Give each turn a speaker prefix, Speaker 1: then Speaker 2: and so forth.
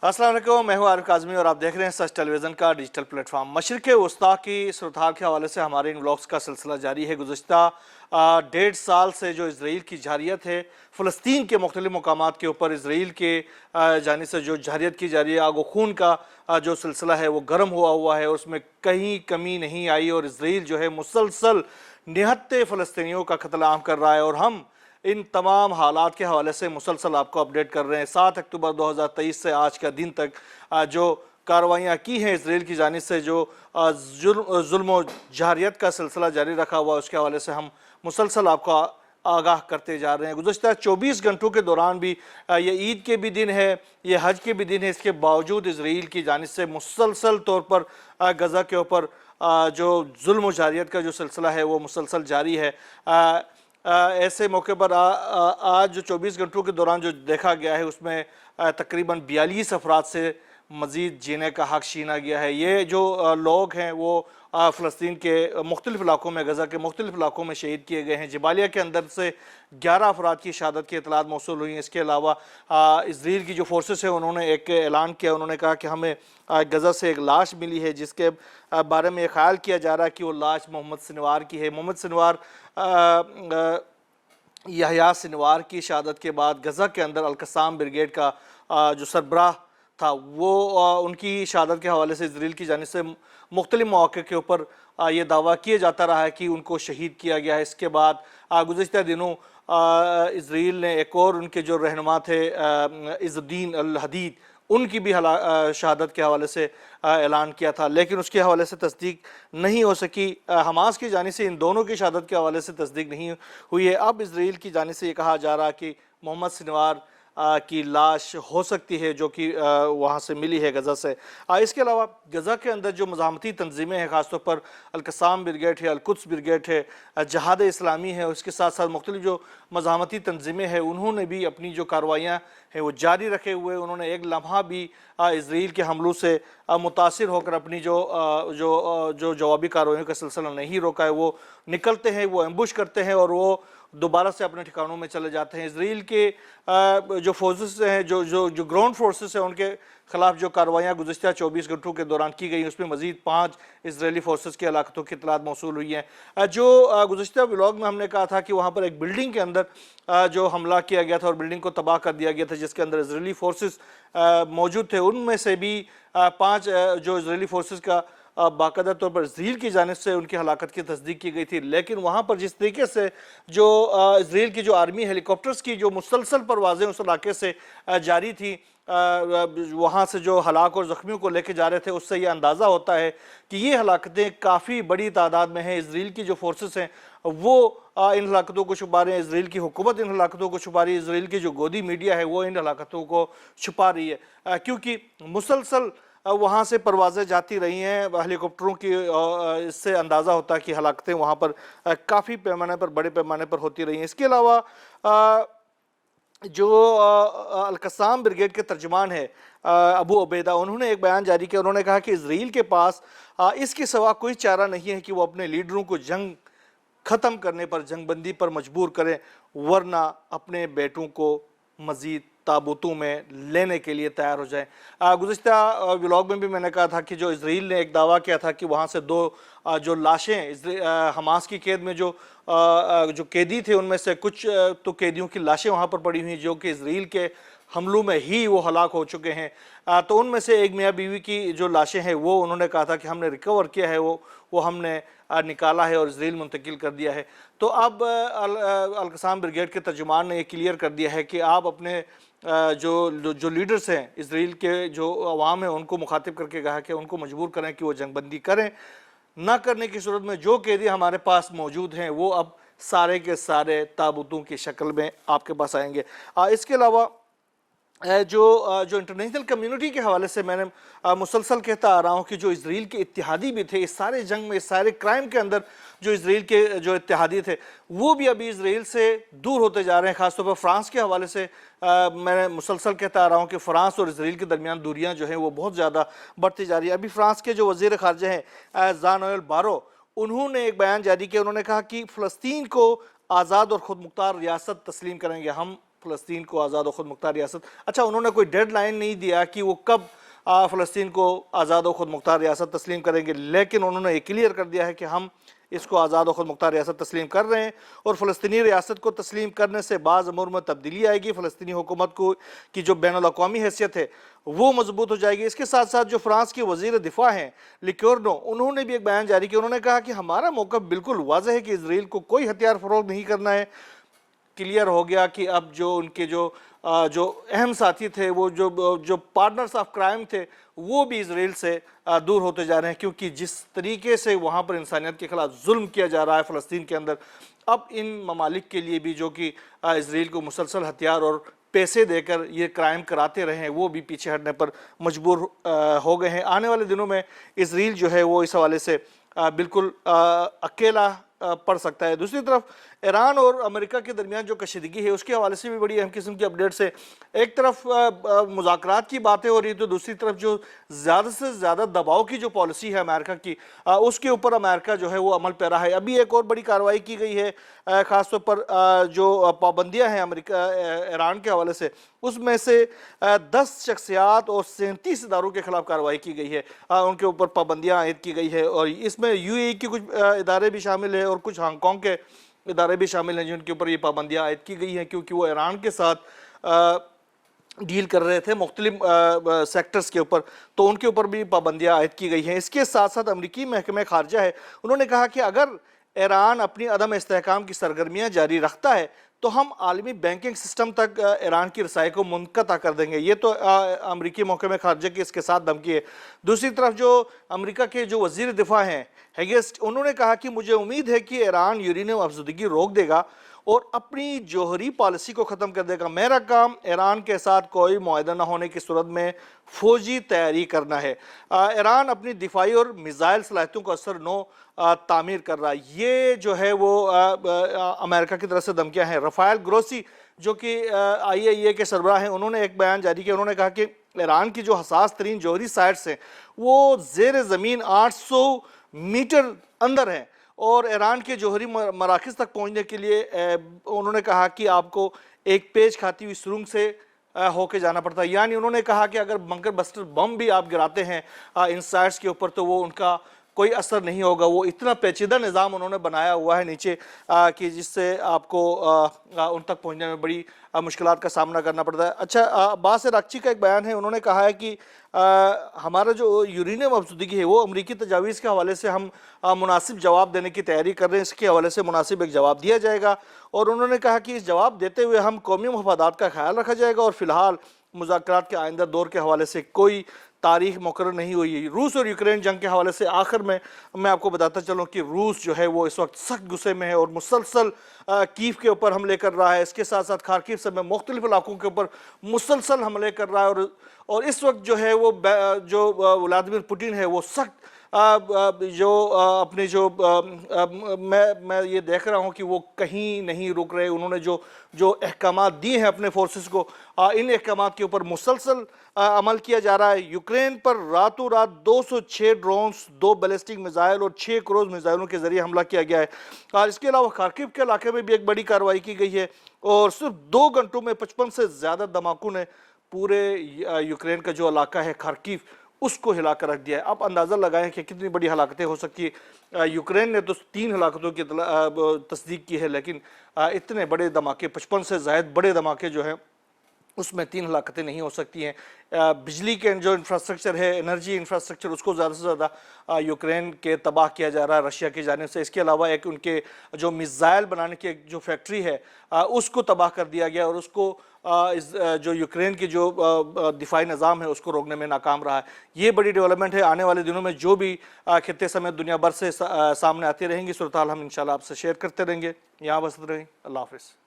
Speaker 1: अस्सलाम वालेकुम, मैं हूं आरिफ काज़मी और आप देख रहे हैं सच टेलीविज़न का डिजिटल प्लेटफॉर्म। मशरिक़ वस्ता की सुरताल के हवाले से हमारे इन व्लॉग्स का सिलसिला जारी है। गुज़श्ता 1.5 साल से जो इसराइल की जारियत है, फ़लस्तीन के मुख्तलिफ़ मकामात के ऊपर इसराइल के जानिब से जो जारियत की जा रही है, आगो खून का जो सिलसिला है वो गर्म हुआ है और उसमें कहीं कमी नहीं आई और इसराइल जो है मुसलसल निहत्ते फ़लस्तीनियों का कत्लेआम कर रहा है और हम इन तमाम हालात के हवाले से मुसलसल आपको अपडेट कर रहे हैं। 7 अक्टूबर 2023 से आज का दिन तक जो कार्रवाइयाँ की हैं इसराइल की जानिब से, जो जुल्म जारियत का सिलसिला जारी रखा हुआ, उसके हवाले से हम मुसलसल आपको आगाह करते जा रहे हैं। गुज़श्ता 24 घंटों के दौरान भी ये ईद के भी दिन है, ये हज के भी दिन है, इसके बावजूद इसराइल की जानिब से मुसलसल तौर पर गज़ा के ऊपर जो जुल्म जारियत का जो सिलसिला है वो मुसलसल जारी है। ऐसे मौके पर आज जो 24 घंटों के दौरान जो देखा गया है उसमें तकरीबन 42 अफराद से मज़ीद जीने का हक़ छीना गया है। ये जो लोग हैं वो फ़लस्तीन के मुख्तलिफ़ इलाकों में, गज़ा के मुख्तलिफ़ इलाकों में शहीद किए गए हैं। जबालिया के अंदर से 11 अफराद की शहादत की इतलात मौसूल हुई हैं। इसके अलावा इसराइल की जो फोर्सेस हैं उन्होंने एक ऐलान किया, उन्होंने कहा कि हमें गज़ा से एक लाश मिली है जिसके बारे में ख्याल किया जा रहा है कि वो लाश मोहम्मद सिनवार की है। मोहम्मद सिनवार यहया सिनवार की शहादत के बाद गज़ा के अंदर अल-कस्साम ब्रिगेड का जो सरबराह था वो उनकी शहादत के हवाले से इसराइल की जानिब से मुख्तलिफ मौक़े के ऊपर ये दावा किया जाता रहा है कि उनको शहीद किया गया है। इसके बाद गुज़श्ता दिनों इसराइल ने एक और उनके जो रहनुमा थे इज़्ज़ुद्दीन अल हदीद, उनकी भी शहादत के हवाले से ऐलान किया था, लेकिन उसके हवाले से तस्दीक नहीं हो सकी। हमास की जानिब से इन दोनों की शहादत के हवाले से तस्दीक नहीं हुई है। अब इसराइल की जानिब से ये कहा जा रहा है कि मोहम्मद सिनवार की लाश हो सकती है जो कि वहाँ से मिली है गज़ा से। इसके अलावा गज़ा के अंदर जो मज़ाहमती तंजीमें हैं, ख़ासतौर पर अल-कस्साम ब्रिगेड है, अल-कुद्स ब्रिगेड है, जहाद इस्लामी है, उसके साथ साथ मुख्तलिफ जो मज़ाहमती तंजीमें हैं उन्होंने भी अपनी जो कार्रवाइयाँ हैं वो जारी रखे हुए। उन्होंने एक लम्हा भी इसराइल के हमलों से मुतासिर होकर अपनी जो जवाबी कार्रवाइयों का सिलसिला नहीं रोका है। वो निकलते हैं, वो एम्बुश करते हैं और वो दोबारा से अपने ठिकानों में चले जाते हैं। इसराइल के जो फोर्सेस हैं, जो ग्राउंड फोर्सेस हैं, उनके खिलाफ जो कार्रवाइयाँ गुज़श्ता 24 घंटों के दौरान की गई उसमें मज़ीद 5 इसराइली फोर्सेस की हलाकतों की इतलात मौसूल हुई हैं। जो गुज़श्ता व्लॉग में हमने कहा था कि वहाँ पर एक बिल्डिंग के अंदर जो हमला किया गया था और बिल्डिंग को तबाह कर दिया गया था जिसके अंदर इसराइली फोर्सेस मौजूद थे, उनमें से भी 5 जो इसराइली फोर्सेस का बाकायदा तौर पर इसराइल की जानिब से उनकी हलाकत की तस्दीक की गई थी। लेकिन वहाँ पर जिस तरीके से जो इसराइल की जो आर्मी हेलीकॉप्टर्स की जो मुसलसल परवाज़ें उस इलाके से जारी थी, वहाँ से जो हलाक और ज़ख्मियों को लेके जा रहे थे, उससे ये अंदाज़ा होता है कि ये हलाकतें काफ़ी बड़ी तादाद में हैं। इसराइल की जो फोर्सेस हैं वो इन हलाकतों को छुपा रहे हैं, इसराइल की हुकूमत इन हलाकतों को छुपा रही है, इसराइल की जो गोदी मीडिया है वो इन हलाकतों को छुपा रही है, क्योंकि मुसलसल वहाँ से परवाज़ें जाती रही हैं हेलीकॉप्टरों की। इससे अंदाज़ा होता है कि हलाकतें वहाँ पर काफ़ी पैमाने पर, बड़े पैमाने पर होती रही हैं। इसके अलावा जो अल-कस्साम ब्रिगेड के तर्जुमान है अबू उबैदा, उन्होंने एक बयान जारी किया। उन्होंने कहा कि इसराइल के पास इसके सिवा कोई चारा नहीं है कि वो अपने लीडरों को जंग ख़त्म करने पर, जंगबंदी पर मजबूर करें, वरना अपने बेटों को मज़ीद ताबूतों में लेने के लिए तैयार हो जाए। गुज़श्ता व्लॉग में भी मैंने कहा था कि जो इसराइल ने एक दावा किया था कि वहाँ से 2 जो लाशें हमास की कैद में जो कैदी थे उनमें से कुछ तो कैदियों की लाशें वहाँ पर पड़ी हुई जो कि इसराइल के हमलों में ही वो हलाक हो चुके हैं। तो उनमें से एक मियाँ बीवी की जो लाशें हैं वो उन्होंने कहा था कि हमने रिकवर किया है, वो हमने निकाला है और इसराइल मुंतकिल कर दिया है। तो अब अल-कस्साम ब्रिगेड के तर्जुमान ने ये क्लियर कर दिया है कि आप अपने जो लीडर्स हैं इसराइल के, जो अवाम है, उनको मुखातिब करके कहा कि उनको मजबूर करें कि वो जंगबंदी करें। ना करने की सूरत में जो कैदी हमारे पास मौजूद हैं वो अब सारे के सारे ताबूतों की शक्ल में आपके पास आएंगे। इसके अलावा जो इंटरनेशनल कम्युनिटी के हवाले से मैंने मुसलसल कहता आ रहा हूँ कि जो इसराइल के इत्तेहादी भी थे इस सारे जंग में, इस सारे क्राइम के अंदर, जो इसराइल के जो इत्तेहादी थे वो भी अभी इसराइल से दूर होते जा रहे हैं। ख़ासतौर पर फ्रांस के हवाले से मैंने मुसलसल कहता आ रहा हूँ कि फ़्रांस और इसराइल के दरमियान दूरियाँ जो हैं वो बहुत ज़्यादा बढ़ती जा रही है। अभी फ्रांस के जो वज़ीर ख़ारजा हैं ज़ान-नोएल बारो, उन्होंने एक बयान जारी किया। उन्होंने कहा कि फ़लस्तीन को आज़ाद और ख़ुद मुख्तार रियासत तस्लीम करेंगे, हम फ़लस्तीन को आज़ाद व खुद मुख्तार रियासत। अच्छा, उन्होंने कोई डेड लाइन नहीं दिया कि वो कब फ़लस्तीन को आज़ाद व खुद मुख्तार रियासत तस्लीम करेंगे, लेकिन उन्होंने ये क्लियर कर दिया है कि हम इसको आज़ाद व खुद मुख्तार रियासत तस्लीम कर रहे हैं और फ़लस्तीनी रियासत को तस्लीम करने से बाज़ अमूर में तब्दीली आएगी। फ़लस्तीनी हुकूमत को की जो बैनुल-अक़वामी हैसियत है वो मजबूत हो जाएगी। इसके साथ साथ जो फ्रांस के वज़ीर दिफ़ा हैं लिकोर्नो, उन्होंने भी एक बयान जारी किया। उन्होंने कहा कि हमारा मौक़िफ़ बिल्कुल वाज़ेह है कि इजराइल को कोई हथियार फ़रोग़ नहीं करना है। क्लियर हो गया कि अब जो उनके जो अहम साथी थे, वो जो पार्टनर्स ऑफ क्राइम थे, वो भी इजराइल से दूर होते जा रहे हैं, क्योंकि जिस तरीके से वहाँ पर इंसानियत के खिलाफ जुल्म किया जा रहा है फ़लस्तीन के अंदर, अब इन ममालिक के लिए भी जो कि इजराइल को मुसलसल हथियार और पैसे देकर ये क्राइम कराते रहे हैं, वो भी पीछे हटने पर मजबूर हो गए हैं। आने वाले दिनों में इजराइल जो है वो इस हवाले से बिल्कुल अकेला पड़ सकता है। दूसरी तरफ ईरान और अमेरिका के दरमियान जो कशीदगी है उसके हवाले से भी बड़ी अहम किस्म की अपडेट्स है। एक तरफ मुज़ाकरात की बातें हो रही है, तो दूसरी तरफ जो ज़्यादा से ज़्यादा दबाव की जो पॉलिसी है अमेरिका की, उसके ऊपर अमेरिका जो है वो अमल पैरा है। अभी एक और बड़ी कार्रवाई की गई है, ख़ास तौर पर जो पाबंदियाँ हैं अमेरिका ईरान के हवाले से, उसमें से 10 शख्सियात और 37 इदारों के खिलाफ कार्रवाई की गई है, उनके ऊपर पाबंदियाँ आयद की गई है। और इसमें UAE के कुछ इदारे भी शामिल हैं और कुछ हांगकॉन्ग के इदारे भी शामिल हैं जिनके ऊपर ये पाबंदियाँ आयद की गई हैं, क्योंकि वो ईरान के साथ डील कर रहे थे मुख्तलिफ सेक्टर्स के ऊपर, तो उनके ऊपर भी पाबंदियाँ आयद की गई हैं। इसके साथ साथ अमरीकी महकमे खारजा है, उन्होंने कहा कि अगर ईरान अपनी अदम इस्तेहकाम की सरगर्मियाँ जारी रखता है तो हम आलमी बैंकिंग सिस्टम तक ईरान की रसाई को मुनक़ता कर देंगे। ये तो अमरीकी महकमे खारजा की इसके साथ धमकी है। दूसरी तरफ जो अमरीका के जो वज़ीर दिफ़ा हैं हेगेस्ट, उन्होंने कहा कि मुझे उम्मीद है कि ईरान यूरेनियम अफज़दगी रोक देगा और अपनी जोहरी पॉलिसी को ख़त्म कर देगा। मेरा काम ईरान के साथ कोई मुआहदा न होने की सूरत में फ़ौजी तैयारी करना है। ईरान अपनी दिफाई और मिज़ाइल सलाहियतों को असर नो तामीर कर रहा है। ये जो है वो अमेरिका की तरफ से धमकियाँ हैं। रफ़ाएल ग्रोसी जो कि IAEA के सरबराह हैं, उन्होंने एक बयान जारी किया। उन्होंने कहा कि ईरान की जो हसास तरीन जोहरी साइट्स हैं वो ज़ेर ज़मीन 800 मीटर अंदर हैं और ईरान के जोहरी मराकज़ तक पहुँचने के लिए उन्होंने कहा कि आपको एक पेच खाती हुई सुरंग से होके जाना पड़ता है। यानी उन्होंने कहा कि अगर बंकर बस्टर बम भी आप गिराते हैं इन साइट्स के ऊपर तो वो उनका कोई असर नहीं होगा। वो इतना पेचीदा निज़ाम उन्होंने बनाया हुआ है नीचे कि जिससे आपको उन तक पहुंचने में बड़ी मुश्किलात का सामना करना पड़ता है। अच्छा, अब्बास अराक्ची का एक बयान है, उन्होंने कहा है कि हमारा जो यूरेनियम अफज़दगी है वो अमरीकी तजावीज़ के हवाले से हम मुनासिब जवाब देने की तैयारी कर रहे हैं, इसके हवाले से मुनासिब एक जवाब दिया जाएगा। और उन्होंने कहा कि इस जवाब देते हुए हम कौमी मफादात का ख्याल रखा जाएगा और फ़िलहाल मुज़ाकरात के आइंदा दौर के हवाले से कोई तारीख मुकर्रर नहीं हुई है। रूस और यूक्रेन जंग के हवाले से आखिर में मैं आपको बताता चलूँ कि रूस जो है वो इस वक्त सख्त गुस्से में है और मुसलसल कीव के ऊपर हमले कर रहा है। इसके साथ साथ खार्किव समेत मुख्तलिफ इलाकों के ऊपर मुसलसल हमले कर रहा है और इस वक्त जो है वो जो व्लादिमीर पुतिन है वो सख्त जो अपने जो मैं ये देख रहा हूँ कि वो कहीं नहीं रुक रहे। उन्होंने जो अहकामात दिए हैं अपने फोर्सेस को, इन अहकामात के ऊपर मुसलसल अमल किया जा रहा है। यूक्रेन पर रातों रात 206 ड्रोन्स, 2 बैलिस्टिक मिसाइल और 6 क्रूज मिसाइलों के जरिए हमला किया गया है। और इसके अलावा खार्किव के इलाके में भी एक बड़ी कार्रवाई की गई है और सिर्फ 2 घंटों में 55 से ज़्यादा धमाकों ने पूरे यूक्रेन का जो इलाका है खार्किव उसको हिला कर रख दिया है। आप अंदाज़ा लगाएं कि कितनी बड़ी हलाकतें हो सकती है। यूक्रेन ने तो 3 हलाकतों की तस्दीक की है, लेकिन इतने बड़े धमाके, 55 से ज़ायद बड़े धमाके जो हैं उसमें 3 हलाकतें नहीं हो सकती हैं। बिजली के जो इंफ्रास्ट्रक्चर है, एनर्जी इंफ्रास्ट्रक्चर, उसको ज़्यादा से ज़्यादा यूक्रेन के तबाह किया जा रहा है रशिया की जानिब से। इसके अलावा एक उनके जो मिसाइल बनाने की एक जो फैक्ट्री है उसको तबाह कर दिया गया और उसको जो यूक्रेन की जो दिफाई निज़ाम है उसको रोकने में नाकाम रहा है। ये बड़ी डेवलपमेंट है। आने वाले दिनों में जो भी खित्ते समेत दुनिया भर से सामने आती रहेंगी सूरत हाल हम इंशाल्लाह आपसे शेयर करते रहेंगे। यहाँ बस रहें। अल्लाह हाफ़िज़।